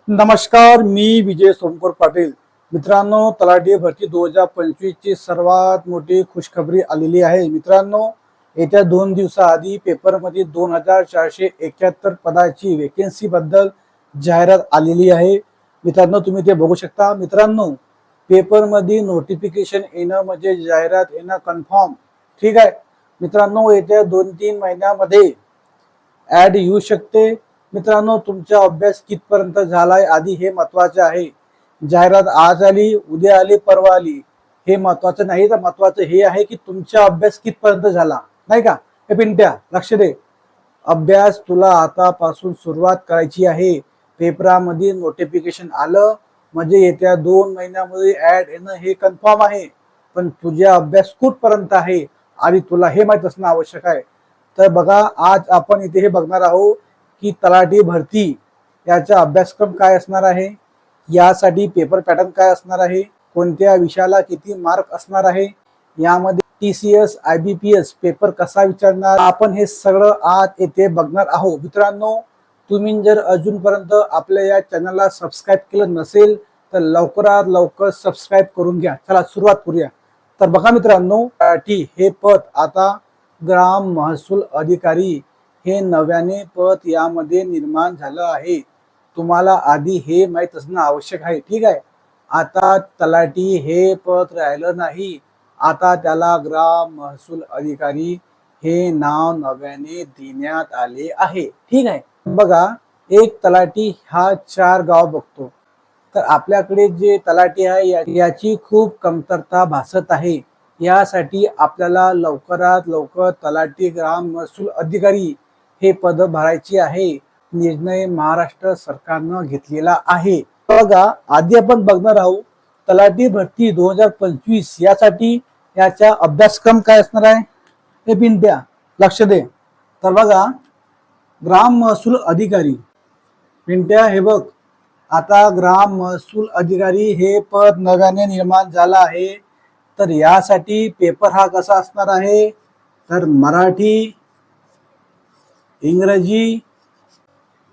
नमस्कार, मी विजय सोमकर पाटील. मित्रांनो, तलाठी भरती 2025 ची सर्वात मोठी खुशखबरी आलेली आहे. मित्रांनो, येत्या 2 दिवसाआधी पेपरमध्ये 2471 पदाची वेकेन्सी बद्दल जाहिरात आलेली आहे. मित्रांनो, तुम्ही ते बघू शकता. मित्रांनो, पेपरमध्ये नोटिफिकेशन येणं म्हणजे जाहिरात येणं कन्फर्म. ठीक आहे मित्रांनो, येत्या 2-3 महिन्यामध्ये ऍड येऊ शकते. मित्रांनो, तुमचा अभ्यास कितपर्यंत झालाय आधी हे महत्वाचे आहे. जाहिरात आज आली, उद्या आली, परवा आली हे महत्वाचं नाही. तर महत्वाचं हे आहे की तुमचा अभ्यास कितपर्यंत झाला, नाही का. हे पिंट्या, लक्ष दे. अभ्यास तुला आतापासून सुरुवात करायची आहे. पेपरामध्ये नोटिफिकेशन आलं म्हणजे येत्या 2 महिन्यामध्ये ऍड येणं हे कन्फर्म आहे. पण तुझा अभ्यास कुठपर्यंत आहे आणि तुला हे माहित असणं आवश्यक आहे. तर बघा, आज आपण इथे हे बघणार आहोत की तलाठी भरती याचा अभ्यासक्रम काय असणार आहे, यासाठी पेपर पॅटर्न काय असणार आहे, कोणत्या विषयाला किती मार्क असणार आहे, यामध्ये TCS IBPS पेपर कसा विचारणार, आपण हे सगळं आज येथे बघणार आहोत. मित्रांनो, तुम्ही जर अजूनपर्यंत आपल्या या चॅनलला सबस्क्राईब केलं नसेल तर लवकरात लवकर सबस्क्राईब करून घ्या. चला सुरुवात करूया. तर बघा मित्रांनो, तलाठी हे पद आता ग्राम महसूल अधिकारी हे नव्याने पद यामध्ये निर्माण झालं आहे. तुम्हाला आधी हे माहित असणं आवश्यक आहे. ठीक आहे. आता तलाठी हे पद राहिलं नाही. आता त्याला ग्राम महसूल अधिकारी हे नाव नव्याने देण्यात आले आहे. ठीक आहे. बघा, एक तलाठी हा 4 गाव बघतो. तर आपल्याकडे जे तलाठी आहे याची खूप कमतरता भासत आहे. यासाठी आपल्याला लवकरात लवकर तलाठी ग्राम महसूल अधिकारी हे पद भरायची आहे. निर्णय महाराष्ट्र सरकारनं घेतलेला आहे. बघा, आधी आपण बघणार आहोत तलाठी भरती 2025 यासाठी याचा अभ्यासक्रम काय असणार आहे हे पिंट्या, लक्ष दे. तर बघा, ग्राम महसूल अधिकारी पिंट्या, हे बघ, आता ग्राम महसूल अधिकारी हे पद नव्याने निर्माण झालं आहे. तर यासाठी पेपर हा कसा असणार आहे, तर मराठी, इंग्रजी,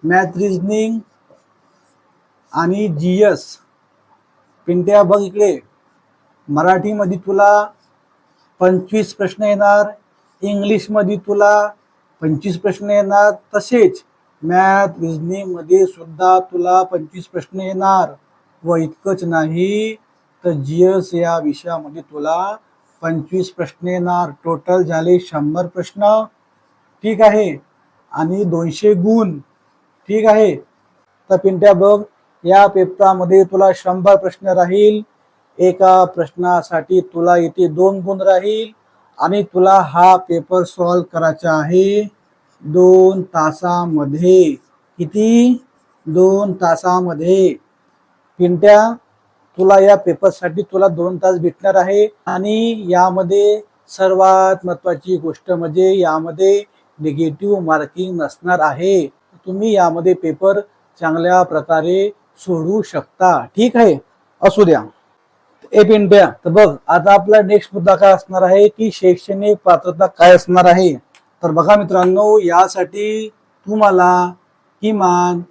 मॅथ, रिजनिंग आणि GS. पिंट्या बघ इकडे, मराठीमध्ये तुला 25 प्रश्न येणार, इंग्लिशमध्ये तुला 25 प्रश्न येणार, तसेच मॅथ रिजनिंग मध्ये सुद्धा तुला 25 प्रश्न येणार. व इतकंच नाही तर GS या विषयामध्ये तुला 25 प्रश्न येणार. टोटल झाले 100 प्रश्न. ठीक आहे. आणि 200 गुण. ठीक आहे. तर पिंट्या बघ, या पेपरामध्ये तुला 100 प्रश्न राहील. एका प्रश्नासाठी तुला इथे 2 गुण राहील आणि तुला हा पेपर सॉल्व करायचा आहे 2 तासामध्ये. किती? 2 तासामध्ये. पिंट्या, तुला या पेपरसाठी तुला 2 तास भेटणार आहे. आणि यामध्ये सर्वात महत्वाची गोष्ट म्हणजे यामध्ये निगेटिव्ह मार्किंग नसणार आहे. तुम्ही यामध्ये पेपर चांगल्या प्रकारे सोडवू शकता. ठीक आहे. असू द्या. ए पिंट्या, तर बघ, आता आपला नेक्स्ट मुद्दा काय असणार आहे की शैक्षणिक पात्रता काय असणार आहे. तर बघा मित्रांनो, यासाठी तुम्हाला किमान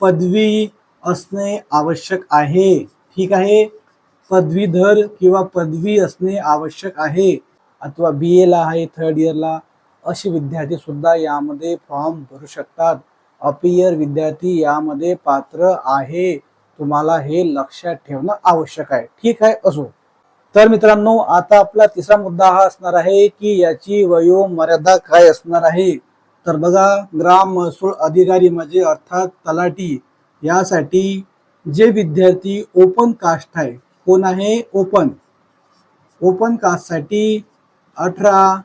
पदवी असणे आवश्यक आहे. ठीक आहे. पदवीधर किंवा पदवी असणे आवश्यक आहे. अथवा BA ला आहे, 3rd इयरला असे विद्यार्थी सुद्धा यामध्ये फॉर्म भरू शकतात. अपियर विद्यार्थी यामध्ये पात्र आहे. तुम्हाला हे लक्षात ठेवणं आवश्यक आहे. ठीक आहे. असो. तर मित्रांनो, आता आपला तिसरा मुद्दा हा असणार आहे की याची वयोमर्यादा काय असणार आहे. तर बघा, ग्राम महसूल अधिकारी म्हणजे अर्थात तलाठी यासाठी जे विद्यार्थी ओपन कास्ट आहे, कोण आहे, ओपन कास्टसाठी 18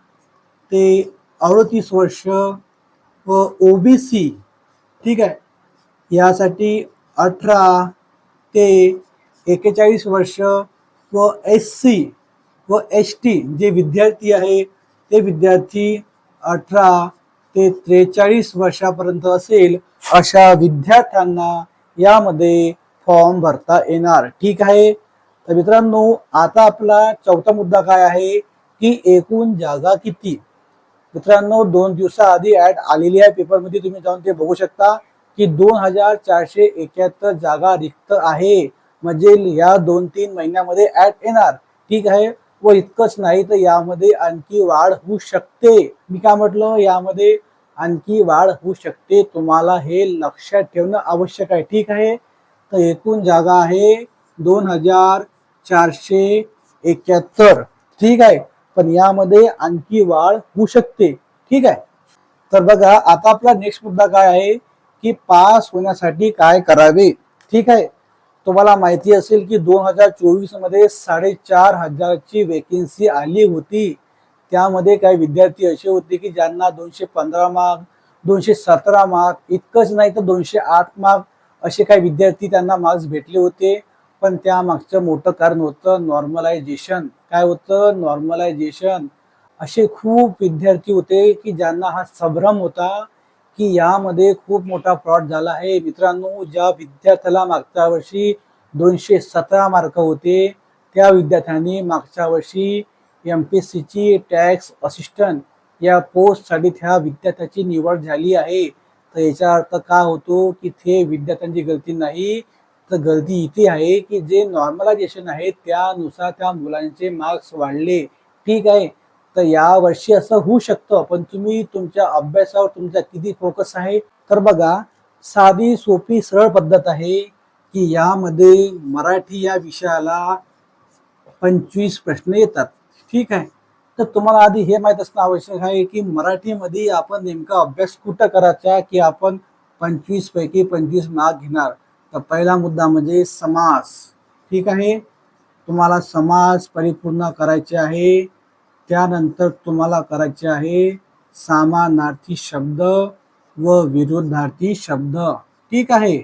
ते 38 वर्ष व OBC, ठीक आहे, यासाठी 18 ते 41 वर्ष व SC व ST जे विद्यार्थी आहे ते विद्यार्थी 18 ते 43 वर्षापर्यंत असेल अशा विद्यार्थ्यांना यामध्ये फॉर्म भरता येणार. ठीक आहे. तर मित्रांनो, आता आपला चौथा मुद्दा काय आहे की एकूण जागा किती. मित्रांनो, 2 दिवसाआधी ऍड आलेली आहे पेपरमध्ये, तुम्ही जाऊन ते बघू शकता. की 2471 जागा रिक्त आहे, म्हणजे या 2-3 महिन्यामध्ये ऍड येणार. ठीक आहे. व इतकंच नाही तर यामध्ये आणखी वाढ होऊ शकते. मी काय म्हटलं, यामध्ये आणखी वाढ होऊ शकते. तुम्हाला हे लक्षात ठेवणं आवश्यक आहे. ठीक आहे. तर एकूण जागा आहे 2471. ठीक आहे. पण यामध्ये आणखी वाढ होऊ शकते. ठीक आहे. तर बघा आता आपला नेक्स्ट मुद्दा काय आहे की पास होण्यासाठी काय करावे. ठीक आहे. तुम्हाला माहिती असेल की 2024 मध्ये 4,500ची वेकेन्सी आली होती. त्यामध्ये काही विद्यार्थी असे होते की ज्यांना 215 मार्क, 217 मार्क, इतकंच नाही तर 208 मार्क असे काही विद्यार्थी त्यांना मार्क्स भेटले होते. पण त्या मागचं मोठं कारण होतं नॉर्मलायझेशन. काय होतं? नॉर्मलायझेशन. असे खूप विद्यार्थी होते की ज्यांना हा संभ्रम होता की यामध्ये खूप मोठा फ्रॉड झाला आहे. मित्रांनो, ज्या विद्यार्थ्याला मागच्या वर्षी 217 मार्क होते त्या विद्यार्थ्यांनी मागच्या वर्षी MPSCची टॅक्स असिस्टंट या पोस्टसाठी त्या विद्यार्थ्याची निवड झाली आहे. तर याचा अर्थ काय होतो की ते विद्यार्थ्यांची गलती नाही, तर गलती इथे आहे की जे नॉर्मलायझेशन आहे त्यानुसार त्या मुलांचे मार्क्स वाढले. ठीक आहे. तर या वर्षी असं होऊ शकतं, पण तुम्ही तुमच्या अभ्यासावर तुमचा किती फोकस आहे. तर बघा, साधी सोपी सरळ पद्धत आहे की यामध्ये मराठी या विषयाला 25 प्रश्न येतात. ठीक आहे. तर तुम्हाला आधी हे माहीत असणं आवश्यक आहे की मराठीमध्ये आपण नेमका अभ्यास कुठं करायचा की आपण 25 पैकी 25 मार्क घेणार. तर पहिला मुद्दा म्हणजे समास. ठीक आहे. तुम्हाला समास परिपूर्ण करायचे आहे. त्यानंतर तुम्हाला करायचे आहे समानार्थी शब्द व विरुद्धार्थी शब्द. ठीक आहे.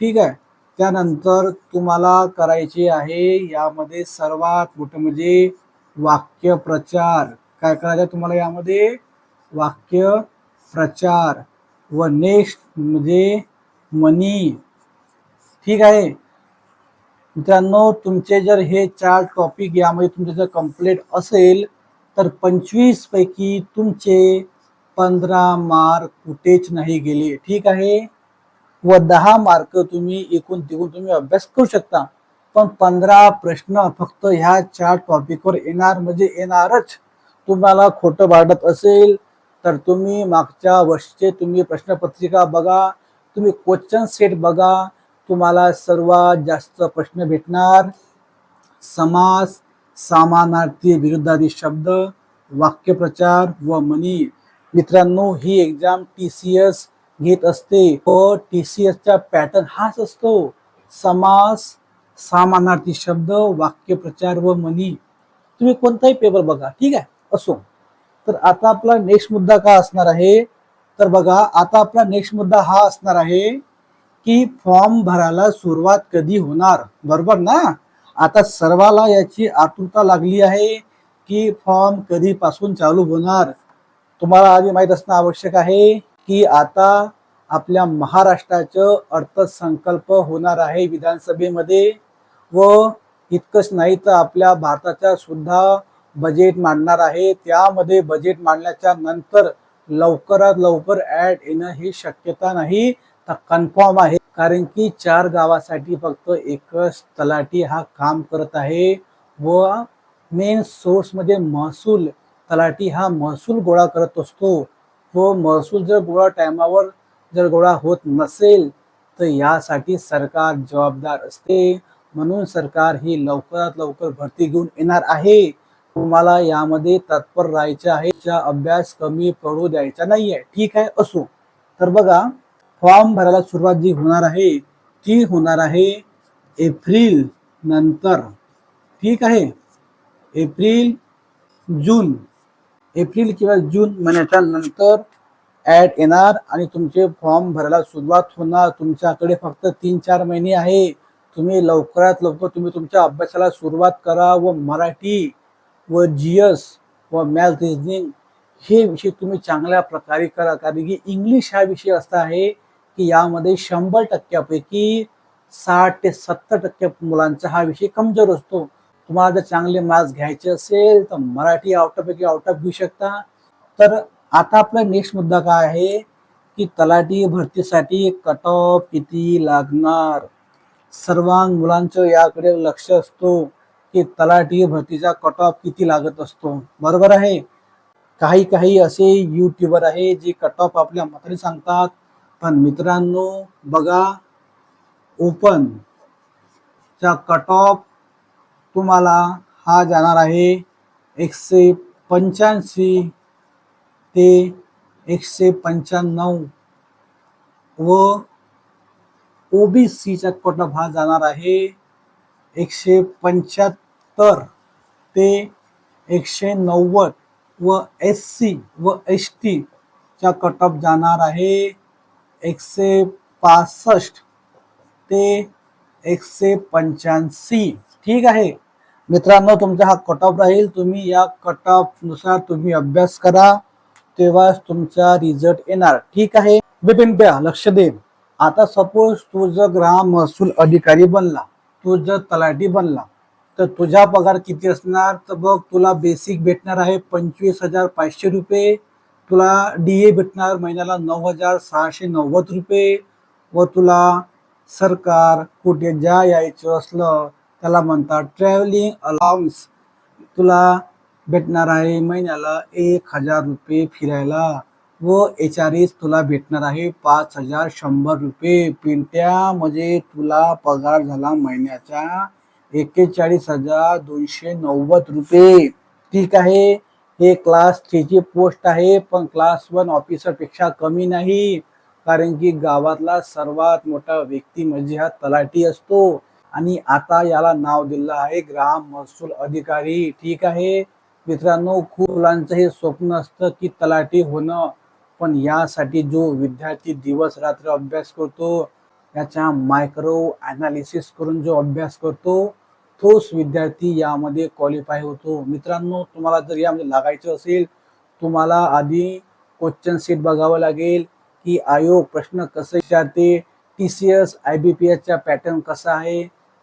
ठीक आहे. त्यानंतर तुम्हाला करायचे आहे यामध्ये सर्वात मोठं म्हणजे वाक्य प्रचार. काय करायचं तुम्हाला यामध्ये? वाक्य प्रचार. व नेक्स्ट म्हणजे मनी. ठीक आहे. मित्रांनो, तुमचे जर हे 4 टॉपिक यामध्ये तुमचे जर कंप्लीट असेल तर 25 पैकी तुमचे 15 मार्क कुठेच नाही गेले. ठीक आहे. व 10 मार्क तुम्ही एकूण तिकून तुम्ही अभ्यास करू शकता. पण 15 प्रश्न फक्त ह्या 4 टॉपिकवर येणार म्हणजे येणारच. तुम्हाला खोटं वाटत असेल तर तुम्ही मागच्या वर्षीचे तुम्ही प्रश्नपत्रिका बघा, तुम्ही क्वेश्चन सेट बघा. तुम्हाला सर्वात जास्त प्रश्न भेटणार समास, समानार्थी विरुद्धार्थी शब्द, वाक्यप्रचार व मनी. मित्रांनो, ही एक्झाम TCS घेत असते व TCSचा पॅटर्न हाच असतो. समास, समानार्थी शब्द, वाक्यप्रचार व मनी. तुम्ही कोणताही पेपर बघा. ठीक आहे. असो. तर आता आपला नेक्स्ट मुद्दा काय असणार आहे. तर बघा, आता आपला नेक्स्ट मुद्दा हा असणार आहे की फॉर्म भरायला सुरुवात कधी होणार. बरोबर ना. आता सर्वाला याची आतुरता लागली आहे की फॉर्म कधीपासून चालू होणार. तुम्हाला आधी माहीत असणं आवश्यक आहे की आता आपल्या महाराष्ट्राचं अर्थसंकल्प होणार आहे विधानसभेमध्ये. व इतकंच नाही तर आपल्या भारताचा सुद्धा बजेट मांडणार आहे. त्यामध्ये बजेट मांडल्याच्या नंतर लवकरात लवकर ऍड येणं ही शक्यता नाही तर कन्फर्म आहे. कारण की 4 गावासाठी फक्त एकच तलाठी हा काम करत आहे व मेन सोर्स मध्ये महसूल. तलाठी हा महसूल गोळा करत असतो व महसूल जर गोळा टायमावर जर गोळा होत नसेल तर यासाठी सरकार जबाबदार असते. म्हणून सरकार ही लवकरात लवकर भरती घेऊन येणार आहे. तुम्हाला यामध्ये तत्पर राहायचे आहे. अभ्यास कमी पडू द्यायचा नाहीये. ठीक आहे. असो. तर बघा, फॉर्म भरायला सुरुवात जी होणार आहे ती होणार आहे एप्रिल नंतर. ठीक आहे. एप्रिल किंवा जून महिन्याच्या नंतर ऍड येणार आणि तुमचे फॉर्म भरायला सुरुवात होणार. तुमच्याकडे फक्त 3-4 महिने आहे. तुम्ही लवकरात लवकर तुम्ही तुमच्या अभ्यासाला सुरुवात करा व मराठी व GS व मॅथ रिजनिंग हे विषय तुम्ही चांगल्या प्रकारे करा. कारण की इंग्लिश हा विषय असा आहे की यामध्ये 100% 60 ते 70% मुलांचा हा विषय कमजोर असतो. तुम्हाला जर चांगले मार्क्स घ्यायचे असेल तर मराठी आउट ऑफ घेऊ शकता. तर आता आपला नेक्स्ट मुद्दा काय आहे की तलाठी भरतीसाठी कट ऑफ किती लागणार. सर्वांग मुलांचं याकडे लक्ष असतो की तलाठी भरतीचा कट ऑफ किती लागत असतो. बरोबर आहे. काही काही असे यूट्यूबर आहे जे कट ऑफ आपल्या मताने सांगतात. पण मित्रांनो बघा, ओपन चा कट ऑफ तुम्हाला हा जाणार आहे 185 ते 195 व ओबीसीचा कट ऑफ हा जाणार आहे 175 ते 190 व SC व ST चा कट ऑफ जाणार आहे 165 ते 185. ठीक आहे मित्रांनो, तुमचा हा कट ऑफ राहील. तुम्ही या कट ऑफ नुसार तुम्ही अभ्यास करा, तेव्हाच तुमचा रिझल्ट येणार. ठीक आहे बिपिन प्या, लक्ष दे. आता सपोज तू जर ग्राम महसूल अधिकारी बनला, तू जर तलाठी बनला, तर तुझा पगार किती असणार. तर बघ, तुला बेसिक भेटणार आहे 25,500 रुपये. तुला DA भेटणार महिन्याला 9,690 रुपये. व तुला सरकार कुठे ज्या यायचं असलं त्याला म्हणतात ट्रॅव्हलिंग अलाउन्स, तुला भेटणार आहे महिन्याला 1,000 रुपये फिरायला. व HRS तुला भेटणार आहे 5,100 रुपये. पिंट्या म्हणजे तुला पगार झाला महिन्याचा 41,290 रुपये. ठीक आहे. हे क्लास 3 ची पोस्ट आहे, पण क्लास 1 ऑफिसर पेक्षा कमी नाही. कारण की गावातला सर्वात मोठा व्यक्ती म्हणजे हा तलाठी असतो. आणि आता याला नाव दिलं आहे ग्राम महसूल अधिकारी. ठीक आहे मित्रांनो, खूप मुलांचं हे स्वप्न असतं की तलाठी होणं. पण यासाठी जो विद्यार्थी दिवस रात्र अभ्यास करतो, याचा मायक्रो ॲनालिसिस करून जो अभ्यास करतो, तोच विद्यार्थी यामध्ये क्वालिफाय होतो. मित्रांनो, तुम्हाला जर यामध्ये लागायचं असेल, तुम्हाला आधी क्वेश्चन सेट बघावं लागेल की आयोग प्रश्न कसे विचारते, TCS IBPSचा पॅटर्न कसा आहे.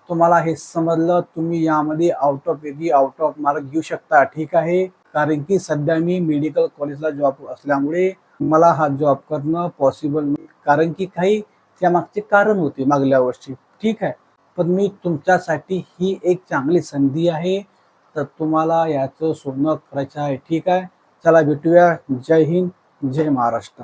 तुम्हाला हे समजलं, तुम्ही यामध्ये आउट ऑफ मार्क घेऊ शकता. ठीक आहे. कारण की सध्या मी मेडिकल कॉलेजला जॉब असल्यामुळे मला हा जॉब करणं पॉसिबल नाही, कारण की काही त्यामागचे कारण होते मागल्या वर्षी. ठीक आहे. पण मी तुमच्यासाठी ही एक चांगली संधी आहे, तर तुम्हाला याचं सोनं करायचं आहे. ठीक आहे. चला भेटूया. जय हिंद, जय महाराष्ट्र.